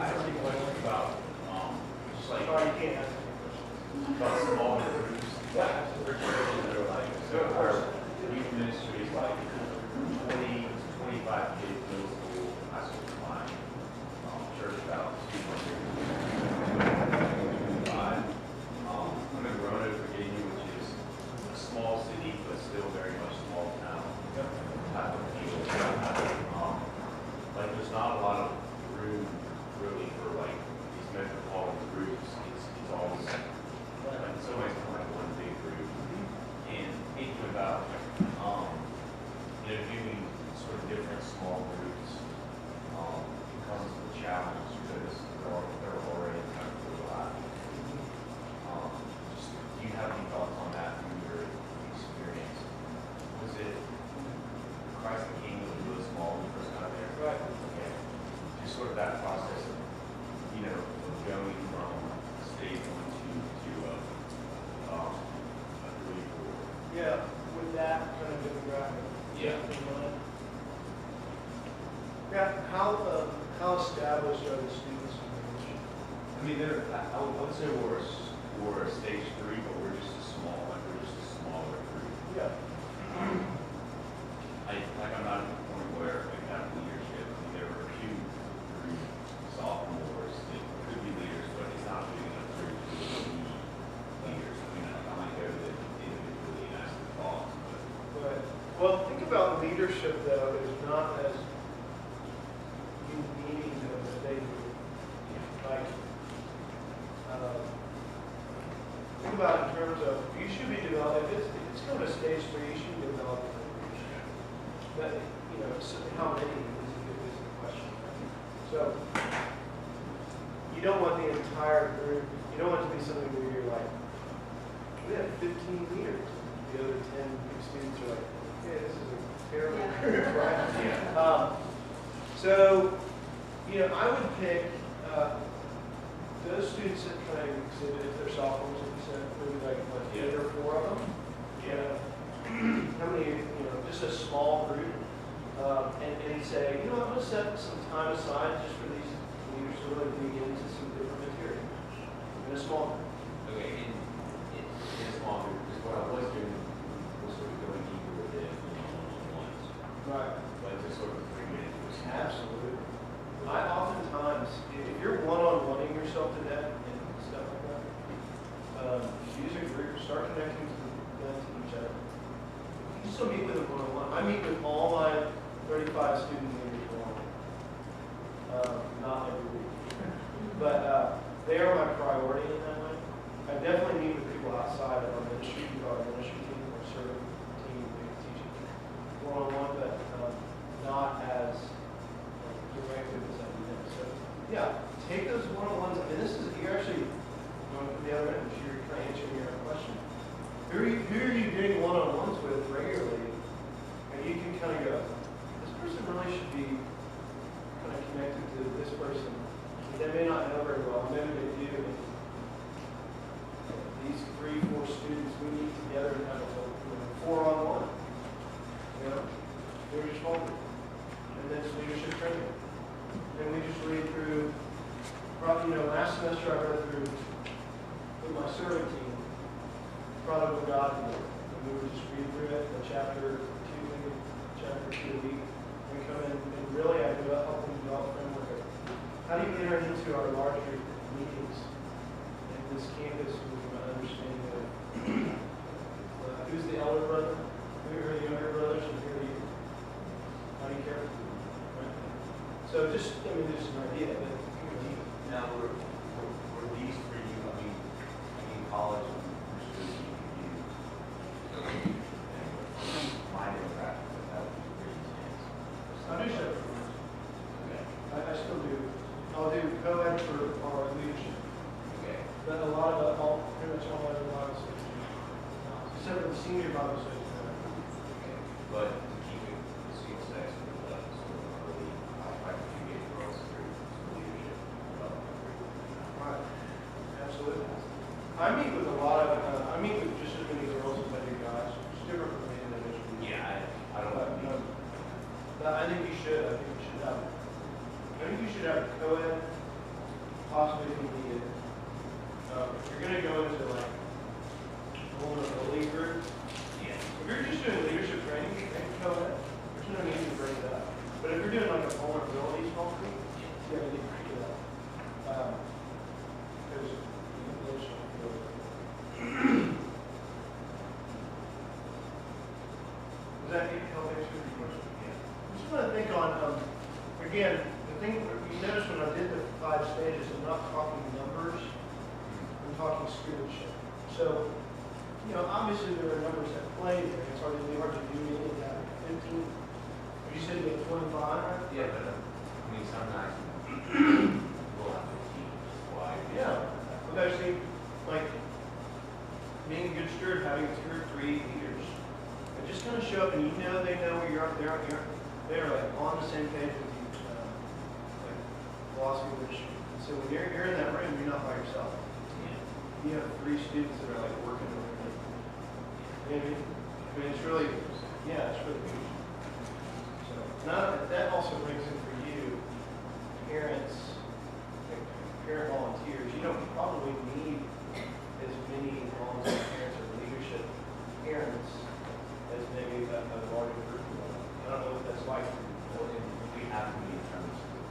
I have a question about, just like, Sorry, you can't ask any questions. about small groups. Yeah. For churches that are like, so our youth ministries, like 20, 25 kids, middle school, high school combined, church about 225. I'm in Roanoke, Virginia, which is a small city, but still very much small town type of people. Like, there's not a lot of room really for like these metropolitan groups. It's always like in some ways kind of like one big group. And thinking about doing sort of different small groups becomes a challenge because they're already kind of overlapping. Just, do you have any thoughts on that from your experience? Was it Christ the King was really small when you first got there? Right. Okay. Just sort of that process of, of going from stage 1 to a 3, 4. Yeah, with that kind of demographic. Yeah. Yeah, how established are the students in the mission? I mean, I would say we're a stage 3, but we're just a smaller group. Yeah. I'm not at the point where we have leadership. I mean, there were 2, 3 sophomores that could be leaders, but it's not big enough group to be leaders. I mean, I might go to them individually and ask their thoughts, but But, well, think about leadership, though, is not as you needing as they do. Like, think about it in terms of, you should be developing, if it's going to stage 3, you should be developing leadership. But, how many is the question, right? So, you don't want the entire group, you don't want it to be something where you're like, we have 15 leaders. The other 10 students are like, okay, this is a terrible group, right? yeah. So, I would pick those students that kind of exhibit, if they're sophomores, like you said, maybe like 8 or 4 of them. Yeah. How many, just a small group, and say, I'm going to set some time aside just for these leaders to really dig into some different material in a small group. Okay, in a small group, because what I was doing was sort of going deeper with it one-on-ones. Right. Like just sort of bring it into a small. Absolutely. I oftentimes, if you're one-on-oneing yourself to death and stuff like that, use a group, start connecting to them to each other. You still meet with them one-on-one. I meet with all my 35 student leaders one-on-one. Not every week. But they are my priority in that way. I definitely meet with people outside of our ministry, our ministry team, or serving team, teaching one-on-one, but not as directed as I do. So, yeah, take those one-on-ones. I mean, you're actually going to the other end, you're kind of answering your own question. Who are you doing one-on-ones with regularly? And you can kind of go, this person really should be kind of connected to this person. They may not know very well, maybe they do. These 3, 4 students, we meet together and have a 4-on-1. They're your small group. And then it's leadership training. And we just read through, last semester I read through with my serving team, Prodigal God, and we would just read through it, chapter 2 a week. We come in and really I help them develop a framework of how do you enter into our larger meetings in this campus with an understanding of who's the elder brother, who are the younger brothers, and who are you? How do you care for them? Right? So just, there's an idea that deep. Now, were these for you, college and university, my demographic, that would be pretty intense. I do show for Okay. I still do. I'll do co-ed for our leadership. Okay. But a lot of pretty much all other Bible studies. Except for the senior Bible studies. Okay. But to keep it the same sex with sort of early, I think you get girls through some leadership development. Right. Absolutely. I meet with just as many girls as I do guys. It's different from the individual. Yeah, I don't know. But I think you should. I think you should have co-ed possibly if you need it. If you're going to go into like vulnerability group, Yeah. if you're just doing leadership training, you can go ahead. There's no need to bring it up. But if you're doing like a vulnerability small group, you gotta get bring it up. Because those does that help answer your question? Yeah. I just want to think on, again, the thing you notice when I did the 5 stages, I'm not talking numbers, I'm talking stewardship. So, you know, obviously there are numbers at play there. It's hard to do any of that. 15, you said you had 25, right? Yeah, but I mean, sometimes we'll have 15, why? Yeah. Well, actually, like, being a good steward, having 2 or 3 leaders, and just kind of show up and you know they know where you're at. They're like on the same page with you, like philosophy of leadership. So when you're in that room, you're not by yourself. Yeah. You have 3 students that are like working with you. You know what I mean? I mean, it's really, yeah, it's really good. So now that also brings in for you, parents, like parent volunteers. You don't probably need as many volunteer parents or leadership parents as maybe a larger group. I don't know what that's like. Well, and we have to be in terms of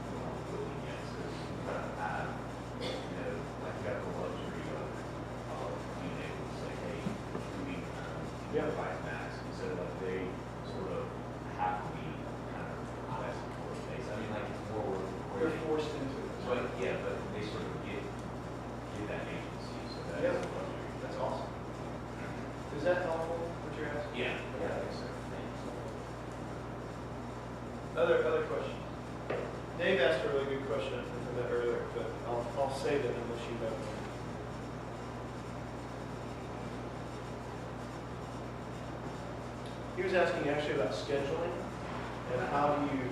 building, yes, because we kind of have, you know, like we got the luxury of being able to say, hey, we provide masks, instead of like they sort of have to be kind of less based. I mean, like it's more where They're forced into it. so like, yeah, but they sort of get that agency, so that is a luxury. That's awesome. Is that helpful, what you're asking? Yeah, I think so. Thanks. Other questions? Dave asked a really good question from that earlier, but I'll save it unless you have one. He was asking actually about scheduling and how do you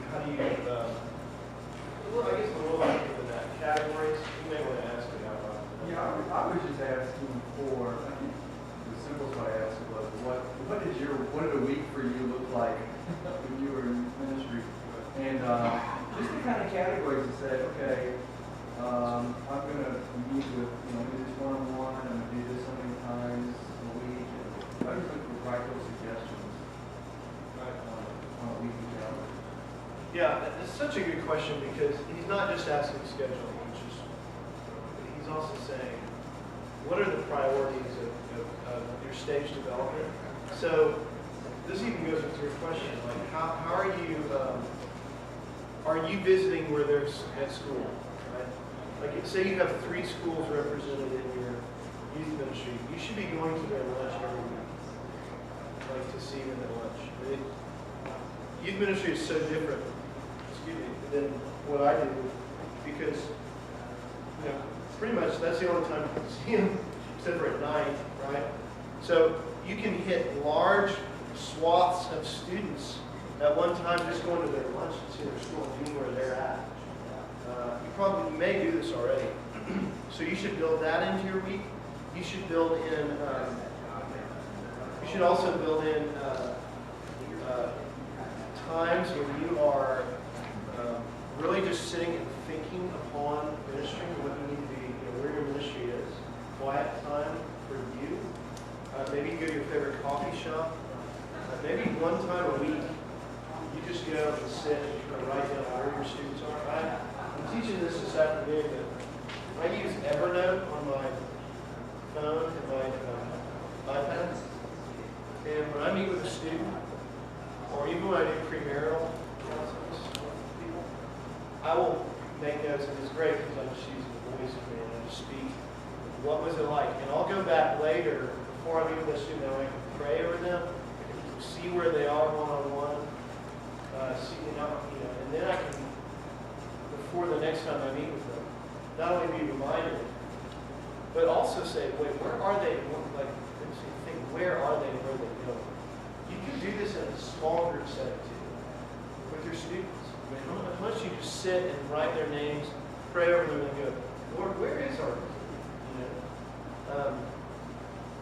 well, I guess a little bit deeper than that, categories. You may want to ask it out loud. Yeah, I was just asking for, I think the simplest way I asked was, what did a week for you look like when you were in ministry? And just the kind of categories to say, okay, I'm going to meet with, do this one-on-one, I'm going to do this so many times a week. And I just look for practical suggestions on a weekly calendar. Yeah, it's such a good question because he's not just asking scheduling, he's also saying, what are the priorities of your stage development? So this even goes into your question, like how are you visiting where there's at school, right? Like say you have 3 schools represented in your youth ministry, you should be going to their lunch every week, like to see them at lunch. Youth ministry is so different, than what I do, because pretty much that's the only time you can see them, except for at night, right? So you can hit large swaths of students at one time just going to their lunch and see their school and being where they're at. You may do this already. So you should build that into your week. You should build in, you should also build in times when you are really just sitting and thinking upon ministry and what you need to be, where your ministry is. Quiet time for you. Maybe you go to your favorite coffee shop. Maybe one time a week, you just go and sit and kind of write down where your students are. I'm teaching this afternoon that I use Evernote on my phone and my iPad. And when I meet with a student, or even when I do premarital counseling with people, I will make notes, and it's great because I'm just using the voice command and I just speak. What was it like? And I'll go back later before I meet with a student, and I can pray over them, I can see where they are one-on-one, and then I can, before the next time I meet with them, not only be reminded, but also say, wait, where are they? Like, think, where are they and where are they going? You can do this in a small group setting too, with your students. I mean, how much you just sit and write their names, pray over them, and go, Lord, where is our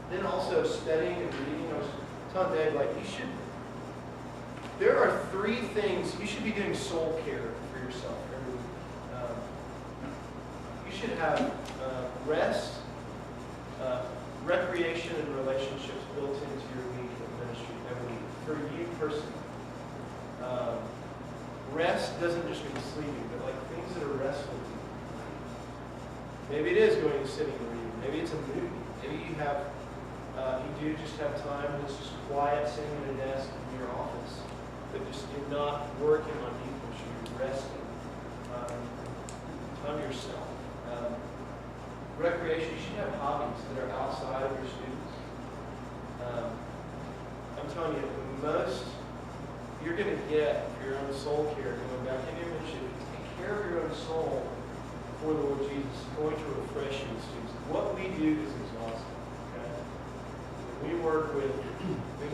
then also studying and reading. I was telling Dave, like, there are 3 things, you should be doing soul care for yourself every week. You should have rest, recreation, and relationships built into your week of ministry every week for you personally. Rest doesn't just mean sleeping, but like things that are restful to you. Maybe it is going to sitting and reading. Maybe it's a movie. Maybe you have, you do just have time that's just quiet, sitting at a desk in your office, but just you're not working on people. You're resting on yourself. Recreation. You should have hobbies that are outside of your students. I'm telling you, the most you're going to get if you're on soul care, going back into your mission, if you take care of your own soul for the Lord Jesus, it's going to refresh you, students. What we do is exhausting. Okay? We work with,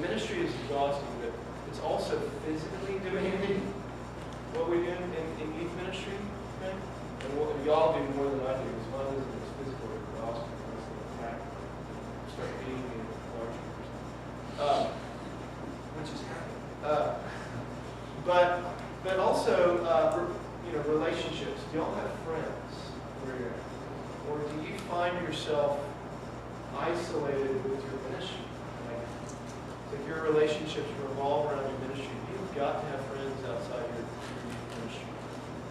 ministry is exhausting, but it's also physically demanding what we do in youth ministry. Okay? And what y'all do more than I do. As long as it's physical exhausting, unless they attack, start beating me with large numbers. Which is happening. But also, relationships. Do y'all have friends where you're at? Or do you find yourself isolated with your ministry? Like, if your relationships revolve around your ministry, you've got to have friends outside your ministry.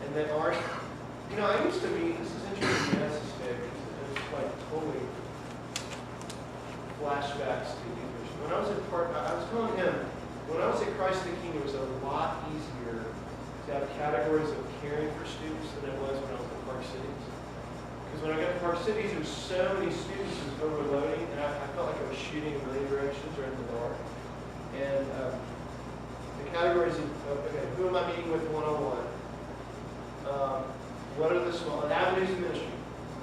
And that aren't, I used to be, this is interesting, yes, this day, because it's like totally flashbacks to youth ministry. When I was I was telling him, when I was at Christ the King, it was a lot easier to have categories of caring for students than it was when I was at Park Cities. Because when I got to Park Cities, there was so many students, it was overloading, and I felt like I was shooting in many directions or in the dark. And the categories of, okay, who am I meeting with one-on-one? What are the small avenues of ministry?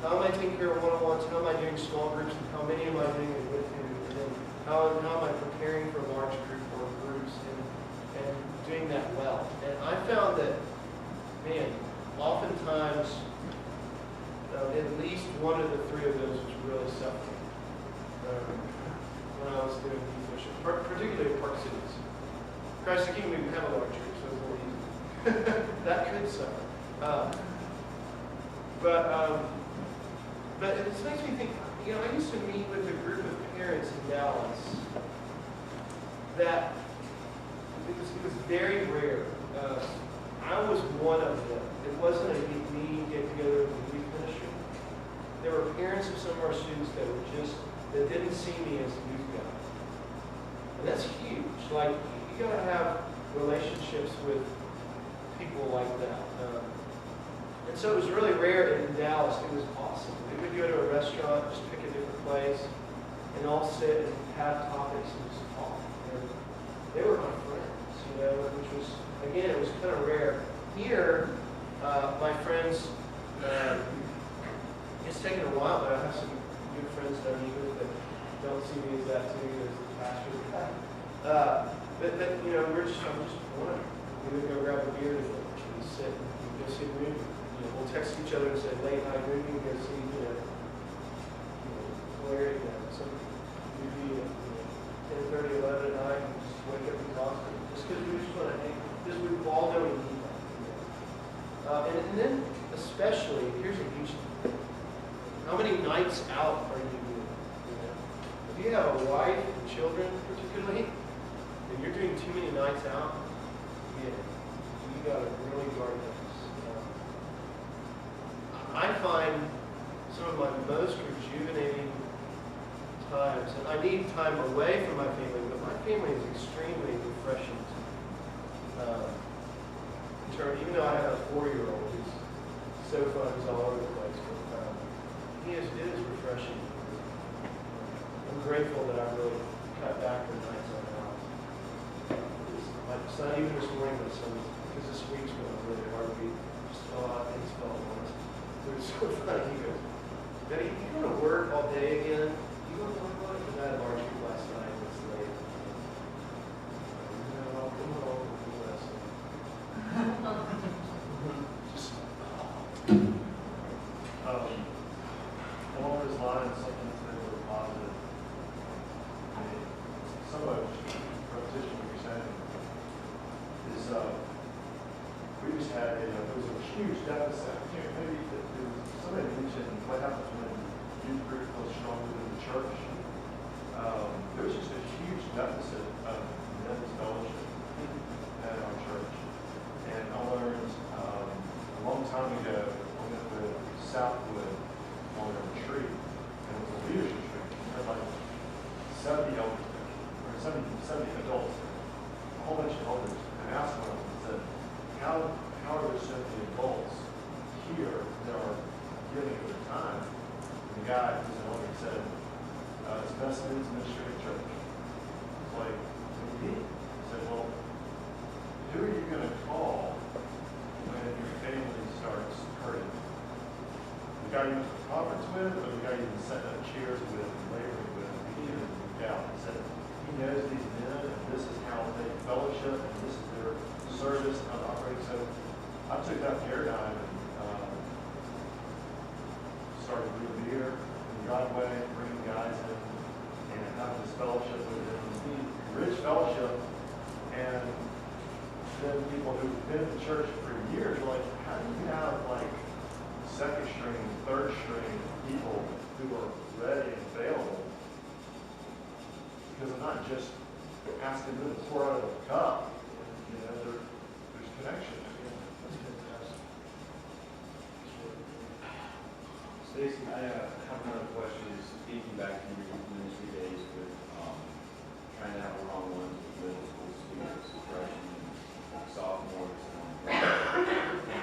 How am I taking care of one-on-ones? How am I doing small groups? And how many am I doing it with who? And then how am I preparing for a large group or groups and doing that well? And I found that, man, oftentimes at least one of the three of those was really suffering when I was doing youth mission, particularly at Park Cities. Christ the King, we didn't have a large church, so it was a little easy. That could suffer. But it just makes me think, I used to meet with a group of parents in Dallas that it was very rare. I was one of them. It wasn't a meeting, get together with the youth ministry. There were parents of some of our students that didn't see me as a youth guy. And that's huge. Like, you gotta have relationships with people like that. And so it was really rare in Dallas. It was awesome. We would go to a restaurant, just pick a different place, and all sit and have topics and just talk. And they were my friends, which was, again, it was kind of rare. Here, my friends, it's taken a while, but I have some good friends that I meet with that don't see me as that too, as the pastor. But I'm just one. We would go grab a beer together and sit and go see a movie. We'll text each other and say late night movie and go see, Larry, some movie at 10:30, 11 at night, and just wake up and talk. Just because we just want to hang, because we all know we need that. And then, especially, here's a huge thing. How many nights out are you doing? If you have a wife and children, particularly, and you're doing too many nights out, you got to really guard those. I find some of my most rejuvenating times, and I need time away from my family, but my family is extremely refreshing to me. Even though I have a 4-year-old who's so fun, he's all over the place, but it is refreshing. I'm grateful that I really cut back the nights I'm out. It's not even this morning, my son, because this week's been a really hard week. Just things fell at once. It was so funny. He goes, Daddy, you going to work all day again? You going to work all day? Because I had a large group last night and it's late. I'll come home and do last night. Just, along those lines, something that's been really positive. Somewhat repetition of what you're saying is we just had there was a huge deficit. Maybe somebody mentioned deficit of men's fellowship at our church. And I learned a long time ago, I went with Southwood on a retreat, and it was a leadership retreat. We had like 70 elders there, or 70 adults there, a whole bunch of elders. And I asked one of them, I said, how are there so many adults here that are giving of their time? And the guy who's an elder said, it's best men's ministry at church. It's like, what do you mean? I said, well, who are you going to call when your family starts hurting? The guy you went to the conference with, or the guy you've been setting up chairs with and laboring with, week in and week out? He said, he knows these men, and this is how they fellowship, and this is their service, and how they operate. So I took that paradigm and started doing beer in Godway, bringing guys in, and having this fellowship with them, rich fellowship, and then people who've been in the church for years are like, how do you have like second string, third string people who are ready and available? Because I'm not just asking them to pour out of a cup. You know, there's connection. That's fantastic. Stacy, I have another question. Is thinking back to your ministry days with trying to have one-on-ones with middle school students, freshmen, sophomores, and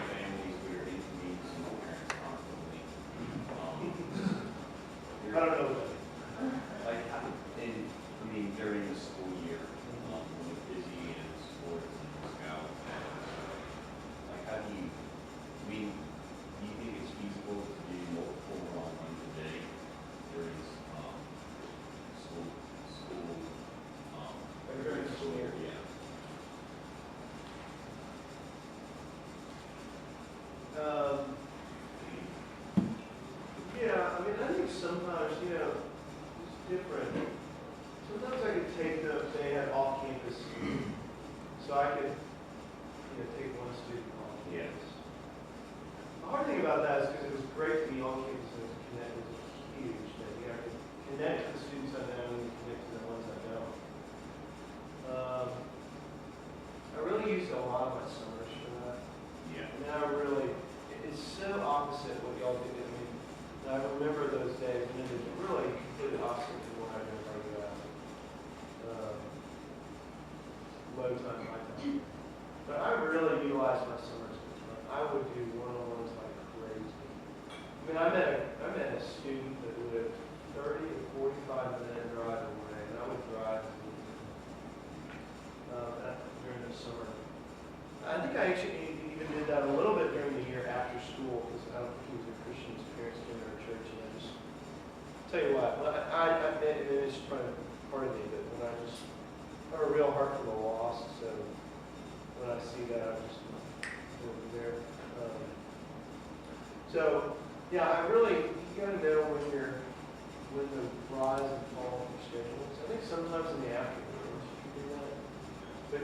families where you're inconveniencing the parents constantly. I don't know. Like, I mean, during the school year, when we're busy in sports and scouts, like, how do you, I mean, do you think it's feasible to do multiple one-on-ones a day during during the school year? Yeah. Yeah, I mean, I think sometimes, it's different. Sometimes I could take them, they had off-campus, so I could, take one student off Yes. campus. The hard thing about that is because it was great to be on campus and to connect was a huge thing. I could connect to the students I know and connect to the ones I don't. I really used a lot of my summers for that. Yeah. And now it's so opposite what y'all did. I mean, I remember those days, and it was really completely opposite to what I remember I do out. Low time, high time. But I really utilized my summers. I would do one-on-ones like crazy. I mean, I met a student that lived 30 to 45-minute drive away, and I would drive during the summer. I think I actually even did that a little bit during the year after school, because I don't think he was a Christian. His parents came to our church, and I just tell you what, I admit it's probably part of me, but when I have a real heart for the lost, so when I see that, I just over there. So yeah, you got to know when the rise and fall of your schedules. I think sometimes in the afternoons you can do that, but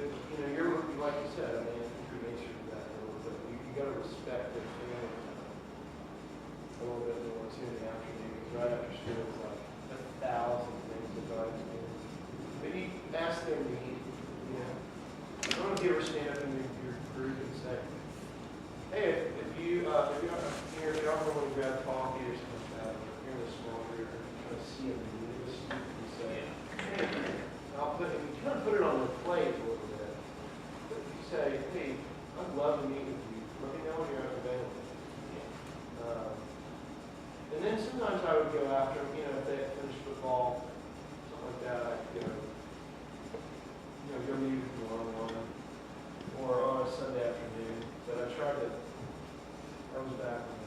you're like you said, I mean, I think your nature to that a little bit. You got to respect their family a little bit more too in the afternoon. Because right after school it's like 1,000 things to drive to do. Maybe ask them to eat. I don't know if you ever stand up in your group and say, hey, if you're out there want to grab coffee or something like that, or if you're in a small group or you're trying to see a meeting with students, you say, hey, you kind of put it on the plate a little bit. But if you say, hey, I'd love to meet with you, let me know when you're available. And then sometimes I would go after them, if they had finished football, something like that, I'd go meet with them one-on-one, or on a Sunday afternoon. But I was back when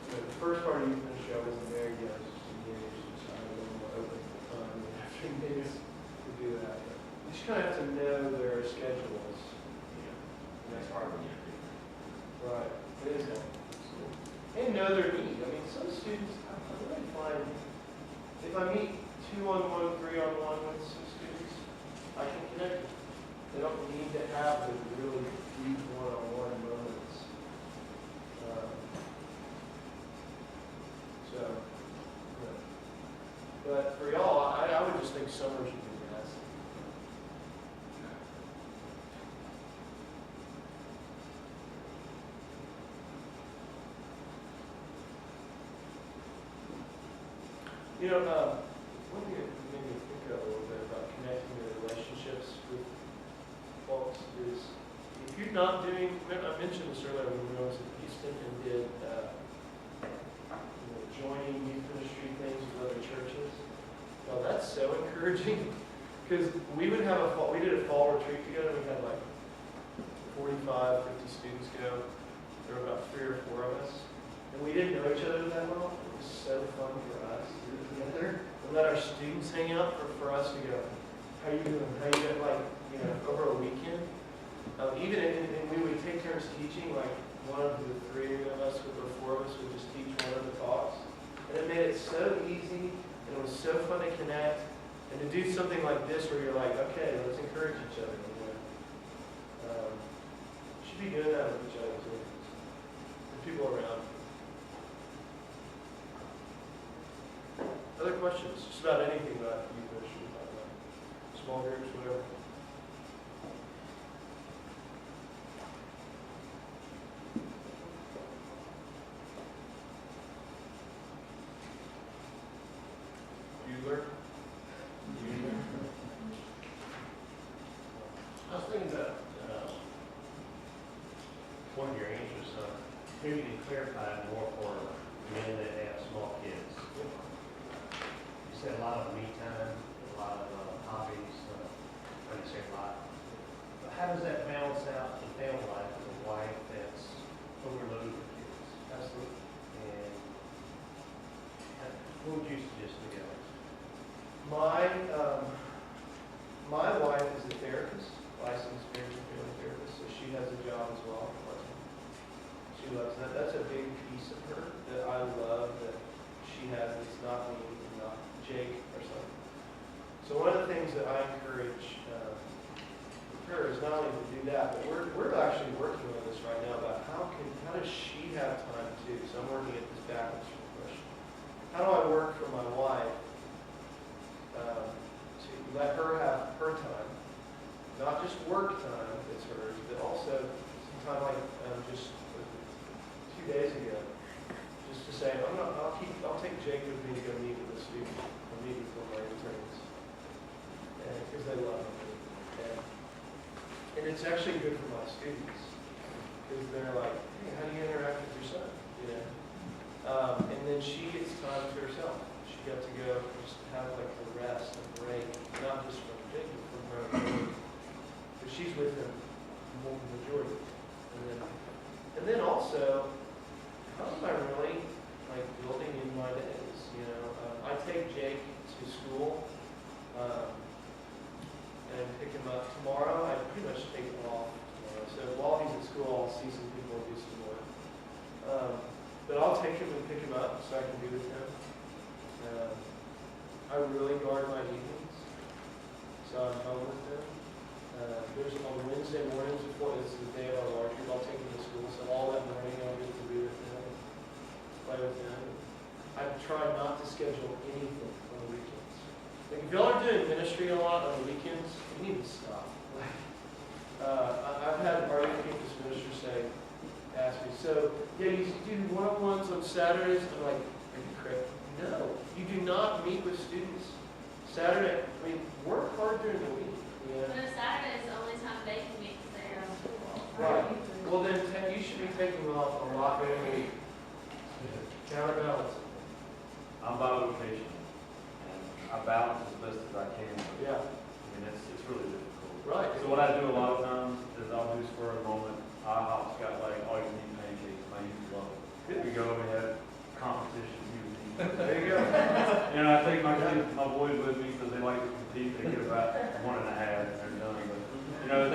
the first part of youth ministry I wasn't there yet, I was just engaged, so I had a little more open time in the afternoons to do that. But you just kind of have to know their schedules. Yeah. That's hard when you're doing Right. It is that. And know their need. I mean, some students, I really find, if I meet 2-on-1, 3-on-1 with some students, I can connect with them. They don't need to have the really deep one-on-one moments. But for y'all, I would just think think summers would be best. You know, one thing that made me think of a little bit about connecting the relationships with folks is if you're not doing, I mentioned this earlier when I was in Houston and did joining youth ministry things with other churches. Well, that's so encouraging because we did a fall retreat together. We had like 45, 50 students go. There were about 3 or 4 of us. And we didn't know each other that well. It was so fun for us to do it together. And let our students hang out for us to go, how you doing? How you doing? Like, over a weekend. And we would take turns teaching, like one of the 3 of us or 4 of us would just teach one of the talks. And it made it so easy, and it was so fun to connect, and to do something like this where you're like, okay, let's encourage each other. Should be doing that with each other too. The people around. Other questions? Just about anything about youth ministry, about small groups, whatever. I was thinking about one of your answers, maybe you can clarify more for men that have small kids. You said a lot of me time, a lot of hobbies, when you say a lot. But how does that balance out the family life with a wife that's overloaded with kids? Absolutely. And what would you suggest to guys? My wife is a therapist, licensed marriage and family therapist, so she has a job as well. She loves that. That's a big piece of her that I love that she has. It's not me, and not Jake or something. So one of the things that I encourage with her is not only to do that, but we're actually working on this right now about how does she have time too. So I'm working at this balance question. How do I work for my wife to let her have her time, not just work time that's hers, but also some time like just 2 days ago, just to say I'll take Jake with me to go meet with a student or meet with one of my interns, because they love me, and it's actually good for my students because they're like, hey, how do you interact with your son? And then she gets time to herself. She got to go just have like a rest, a break, not just from Jake, but from her own. But she's with him the majority. And then also, how am I really like building in my days? I take Jake to school and pick him up tomorrow. I pretty much take him off tomorrow. So while he's at school, I'll see some people and do some work. But I'll take him and pick him up so I can be with him. I really guard my evenings, so I'm home with them. There's on Wednesday mornings before this is the day of our large group, I'll take them to school, so all that morning I'll get to be with them, play with them. I try not to schedule anything on the weekends. Like if y'all are doing ministry a lot on the weekends, you need to stop. I've had our youth campus ministers ask me, so yeah, you do one-on-ones on Saturdays? I'm like, are you crazy? No, you do not meet with students Saturday. Work hard during the week. But if Saturday is the only time they can meet because they're on school. Right. Well, then you should be taking them off a lot during the week. Counterbalance. I'm bivocation, and I balance as best as I can. But, Yeah. It's really difficult. Right. So what I do a lot of times is I'll do spur of the moment. IHOP's got like all you can eat pancakes. My youth love it. We go and have competition. There you go. I take my kids, my boys with me because they like to compete. They get about 1.5 and they're done. But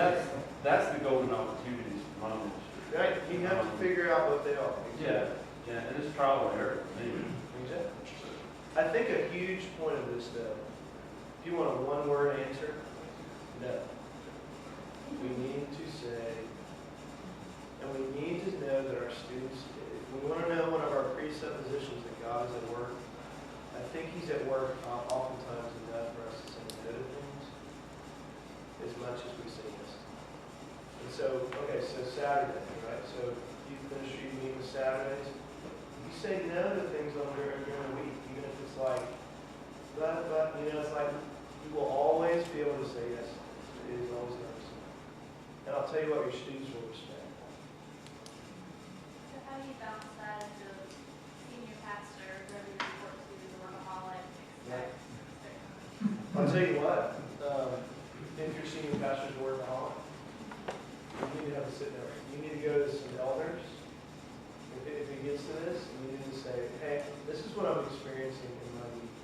that's the golden opportunities for my ministry. Right. You have to figure out what they are. Yeah, and it's trial and error for me. Exactly. I think a huge point of this, though, if you want a one-word answer, no. We need to say, and we need to know that our students, if we want to know one of our presuppositions that God is at work, I think He's at work oftentimes enough for us to say So, okay, so Saturday, right? So youth ministry meeting Saturdays. You say no to things on during the week, even if it's like, but, you know, it's like, you will always be able to say yes. It is always nice. And I'll tell you what, your students will respect. So how do you balance that as a senior pastor, whether you report to the workaholic, expect? I'll tell you what, if your senior pastor's a workaholic, you need to have a sit down. You need to go to some elders. If it gets to this, you need to say, hey, this is what I'm experiencing in my week.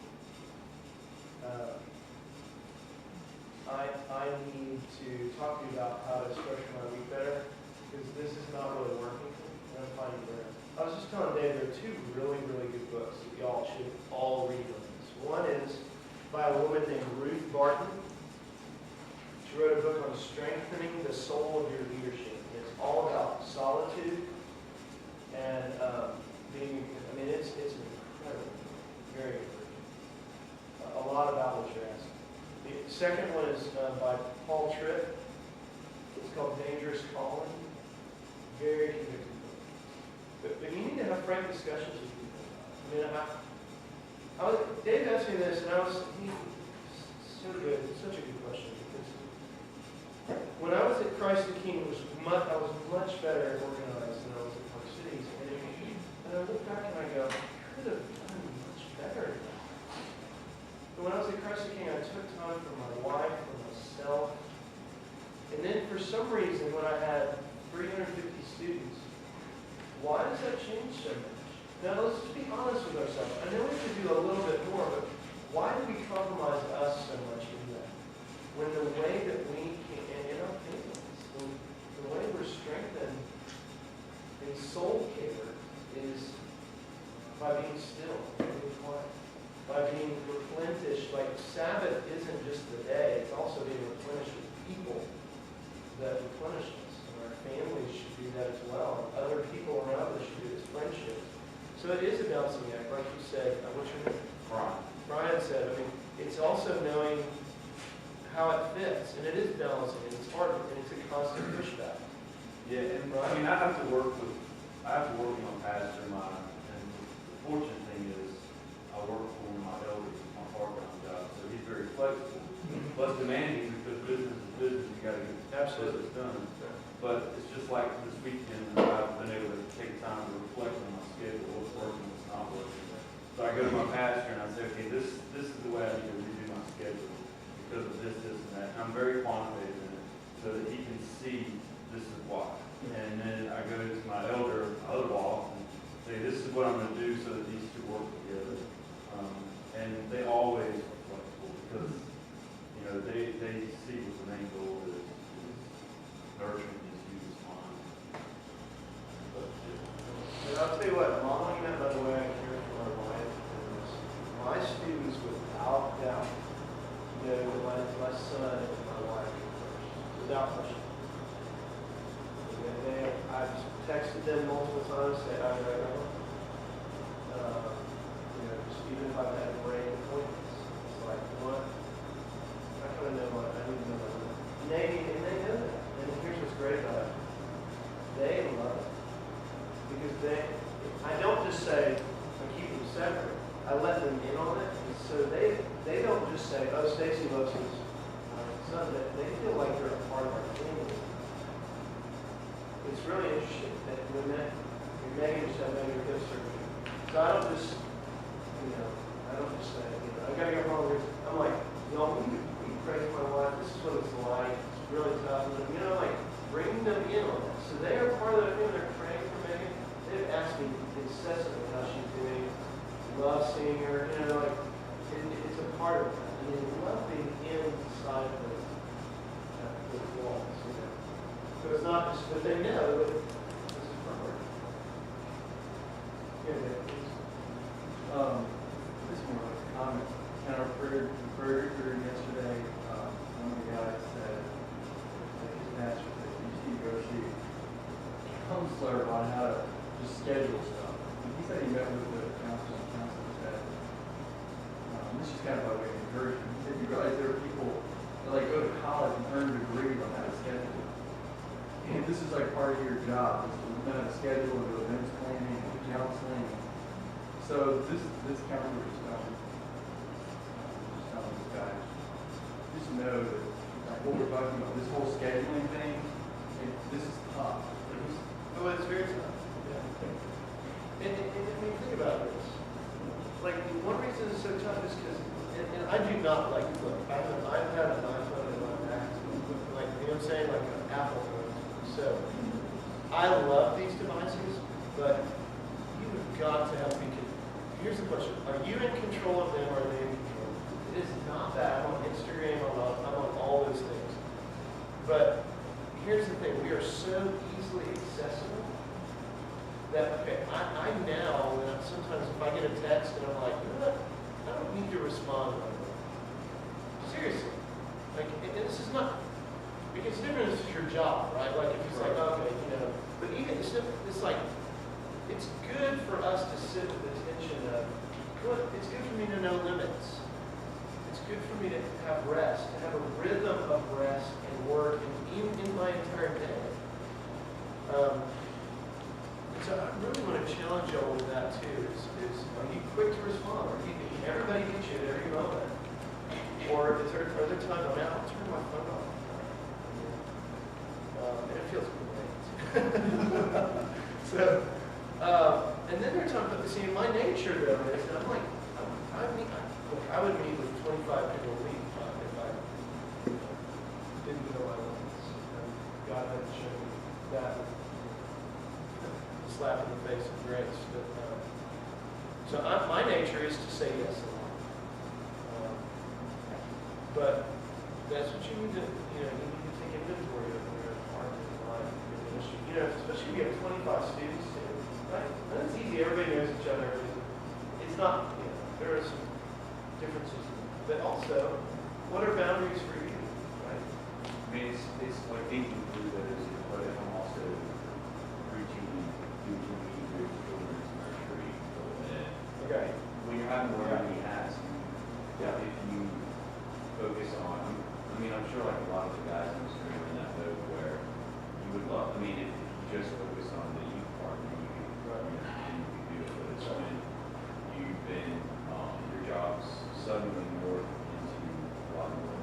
I need to talk to you about how to structure my week better, because this is not really working for me, and I'm finding better. I was just telling Dave, there are two really, really good books that y'all should all read on this. One is by a woman named Ruth Barton. She wrote a book on strengthening the soul of your leadership. And it's all about solitude and being, I mean, it's incredible, very encouraging. A lot about what you're asking. The second one is by Paul Tripp. It's called Dangerous Calling. Very convicting book. But you need to have frank discussions with people. I mean, Dave asked me this, and so good, such a good question. Because when I was at Christ the King, I was much better organized than I was at Park Cities. And I look back and I go, I could have done much better. But when I was at Christ the King, I took time for my wife, for myself. And then for some reason, when I had 350 students, why does that change so much? Now, let's just be honest with ourselves. I know we could do a little bit more, but why do we compromise us so much in that? When the way that we can, and in our families, the way we're strengthened in soul care is by being still, by being quiet, by being replenished. Like Sabbath isn't just the day, it's also being replenished with people that replenish us. And our families should do that as well. And other people around us should do this, friendships. So it is a balancing act, like you said. What's your name? Brian said, I mean, it's also knowing how it fits, and it is balancing, and it's hard, and it's a constant pushback. Yeah, and I mean, I have to work with my pastor, and the fortunate thing is, I work for one of my elders, my part-time job, so he's very flexible, less demanding, because business is business, you gotta get business done. But it's just like this weekend, I've been able to take time to reflect on my schedule, what's working, what's not working. So I go to my pastor and I say, okay, this is the way I need to redo my schedule because of this, and that. And I'm very quantitative in it so that he can see this is why. And then I go to my other boss, and say, this is what I'm going to do so that these two work together. And they always are flexible because, you know, they see what the main goal is nurturing these youth's mind. And I'll tell you what, modeling that by the way I care for my wife is my students without doubt know that my son and my wife are first, without question. I've texted them multiple times, say, I'm right now. You know, just even if I've had brain appointments, it's like, what? I kind of know what I need to know. And they know that. And here's what's great about it. They love it. Because I don't just say, I keep them separate. I let them in on it. And so they don't just say, oh, Stacy loves his. It's not that. They feel like they're a part of our family. It's really interesting that when Megan just had major hip surgery. So I don't just, say, I gotta go home. I'm like, y'all, we pray for my wife. This is what it's like. It's really tough. And, like, bringing them in on that. So they are part of the family. They're praying for Megan. They've asked me incessantly how she's doing. Love seeing her. Like, it's a part of that. And they love being inside of the walls, So it's not just what they know, but this is for her. Yeah, please. This is more of a comment. In our prayer group yesterday, one of the guys said, like his pastor said, you just need to go see a counselor on how to just schedule stuff. And he said he met with the counselor said, this is kind of by way of encouragement. He said, you realize there are people that like go to college and earn degrees on how to schedule. He So this council just telling this guy, just know that like what we're talking about, this whole scheduling thing, this is tough. Oh, it's very tough. Yeah. And I mean, think about this. Like, one reason it's so tough is because, and I do not like, look, I've had an iPhone in my Mac, like, you know what I'm saying, like an Apple phone. So, I love these devices, but you've got to have me. Here's the question: are you in control of them, or are they in control? It is not that. I'm on Instagram. I'm on all those things. But here's the thing: we are so easily accessible that I now sometimes if I get a text and I'm like, you know what? I don't need to respond right away. Seriously, like, and this is not because it's different. This is your job, right? Like if it's like, okay, you know. But even it's like it's good for us to sit with the tension of, good. It's good for me to know limits. It's good for me to have rest, to have a rhythm of rest and work, and even in my entire day. So I really want to challenge y'all with that too. Is are you quick to respond? Everybody gets you at every moment? Or are there times I'll turn my phone off? And it feels great. So, and then there are times, see, my nature though is, and I'm like, I would meet with 25 people a week if I didn't know my limits. And God had to show me that. Slap in the face of grace. But, so my nature is to say yes a lot. But that's what you need to, you need to take inventory of your heart and life, your ministry. Especially if you have 25 students too, right? Then it's easy, everybody knows each other. It's not, there are some differences. But also, what are boundaries for you, right? I mean, it's like thinking through those, but if I'm also preaching children's nursery a little bit. Okay. When you're having more than he has, if you focus on, I mean, I'm sure like a lot of the guys in this room are in that mode where you would love, I mean, if you just focus on the youth part, then you can do it. But it's when you've been, your job's suddenly morphed into a lot more.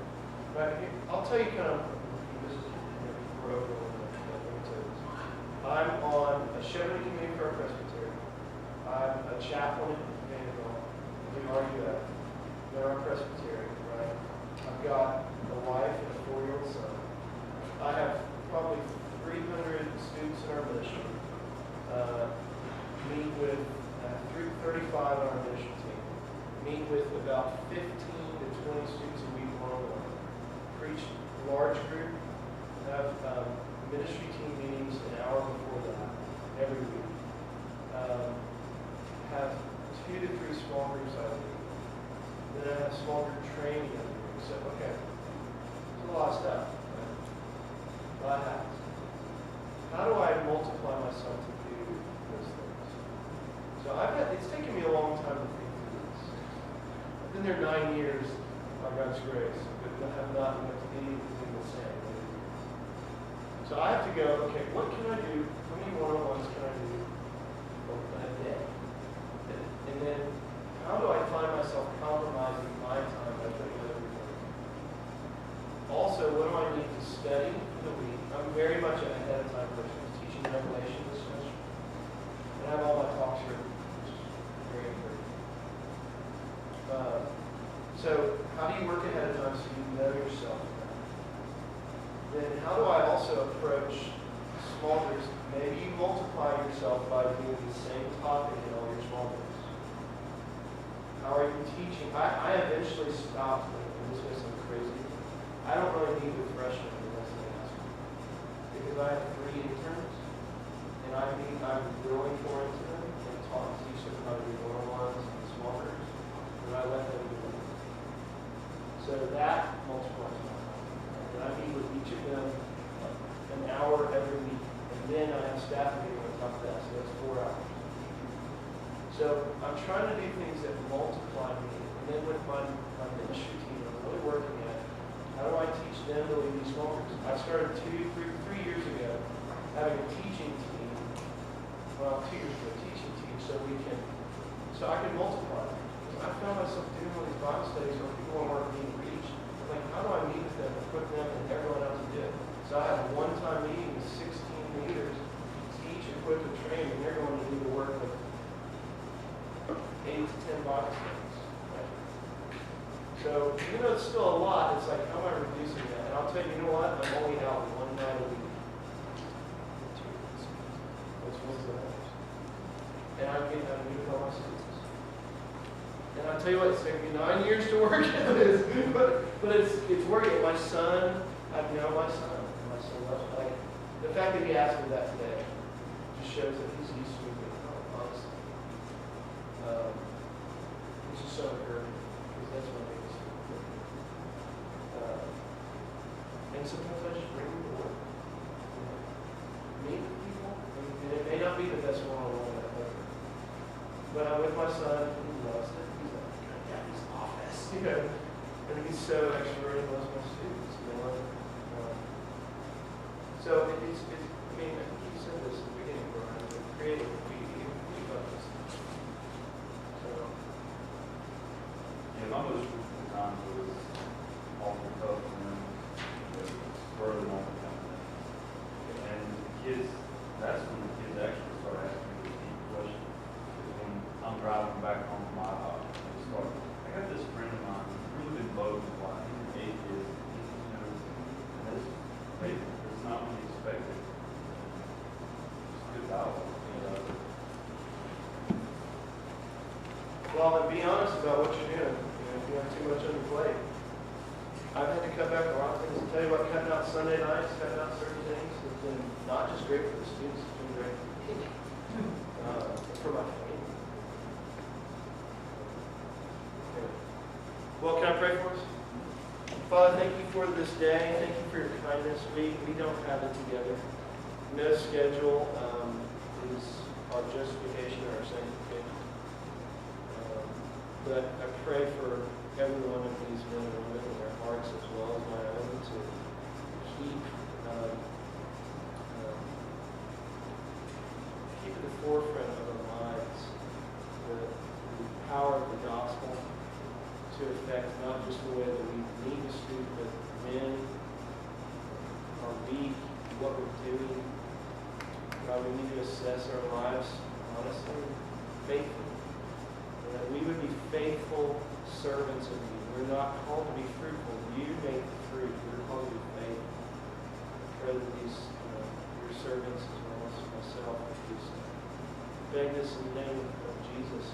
Right. I'll tell you kind of, this is, we're over on the I'm on a Shepherd Community Prayer Presbytery. I'm a chaplain at Vanderbilt. We argue that. They're our Presbytery, right? I've got a wife and a 4-year-old son. I have probably 300 students in our mission. Meet with 35 on our mission team. Meet with about 15 to 20 students a week one-on-one. Preach large group. Have ministry team meetings an hour before that every week. Have 2 to 3 small groups I lead. Then I have small group training every week. So, okay, there's a lot of stuff. Right? A lot of hats. How do I multiply myself to do those things? So it's taken me a long time to think through this. I've been there 9 years by God's grace, but I have not met anything the same. So I have to go, okay, what can I do? How many one-on-ones can I do in a day? And then how do I find myself compromising my time by putting other people in? Also, what do I need to study for the week? I'm very much an ahead of time person. I was teaching Revelation this semester. And I have all my talks here, which is very encouraging. So how do you work ahead of time so you know yourself? Then how do I also approach small groups? Maybe you multiply yourself by doing the same topic in all your small groups. How are you teaching? I eventually stopped, and this may sound crazy. I don't really meet with freshmen unless they ask me. Because I have 3 interns, and I'm willing for into them and teach them how to do one-on-ones and small groups, and I let them do it. So that multiplies my time. And I meet with each of them an hour every week. And then I have staff meeting on top of that, so that's 4 hours. So I'm trying to do things that multiply me. And then with my ministry team, I'm really working at how do I teach them to lead these small groups. I started 3 years ago having a teaching team, well, 2 years ago, teaching team, so we can So I can multiply. I found myself doing all these Bible studies where people aren't being reached. I'm like, how do I meet with them, equip them, and everyone else to do it? So I have a one-time meeting with 16 leaders, teach, equip, and train, and they're going to do the work of 8 to 10 Bible studies. Right? So even though it's still a lot, it's like, how am I reducing that? And I'll tell you, you know what? I'm only out one night a week. That's Wednesday nights. And I'm getting out of meet with all my students. And I'll tell you what, it's going to be 9 years to work at this, but it's working. My son, I've known my son. My son loves me. Like, the fact that he asked me that today just shows that he's used to me being home, honestly. It's just so encouraging, because that's what makes me feel good. And sometimes I just bring them to work. Meet with people, and it may not be the best one-on-one I've ever. But I'm with my son, he loves it. He's like, Daddy's office. You know, and he's so extroverted, he loves my students. You know? So it's, I mean, I think you said this in the beginning, Brian, but creative, we focus. So, Yeah, my most recent times was awful tough, and then it was further on the kind of thing. And the kids, that's when the kids actually start asking me these deep questions. Is when I'm driving back home from my house, and they start, I got this friend of mine who's really been bugged with why he's an atheist, you know, and it's not what he expected. It's good dialogue, you know. well, and be honest about what you're doing. You know, if you have too much on your plate. I've had to cut back a lot of things. I'll tell you what, cutting out Sunday nights, cutting out certain things has been not just great for the students, it's been great for me. For my family. Okay. Well, can I pray for us? Father, thank you for this day. Thank you for your kindness. We don't have it together. No schedule is our justification or our sanctification. But I pray for every one of these men and women in their hearts as well as my own to keep keep at the forefront of our minds the power of the gospel to affect not just the way that we need to speak, but men are weak, what we're doing. God, we need to assess our lives honestly, faithfully, and that we would be faithful servants of you. We're not called to be fruitful. You make the fruit. We're called to be faithful. I pray that these your servants as well as myself, please beg this in the name of Jesus.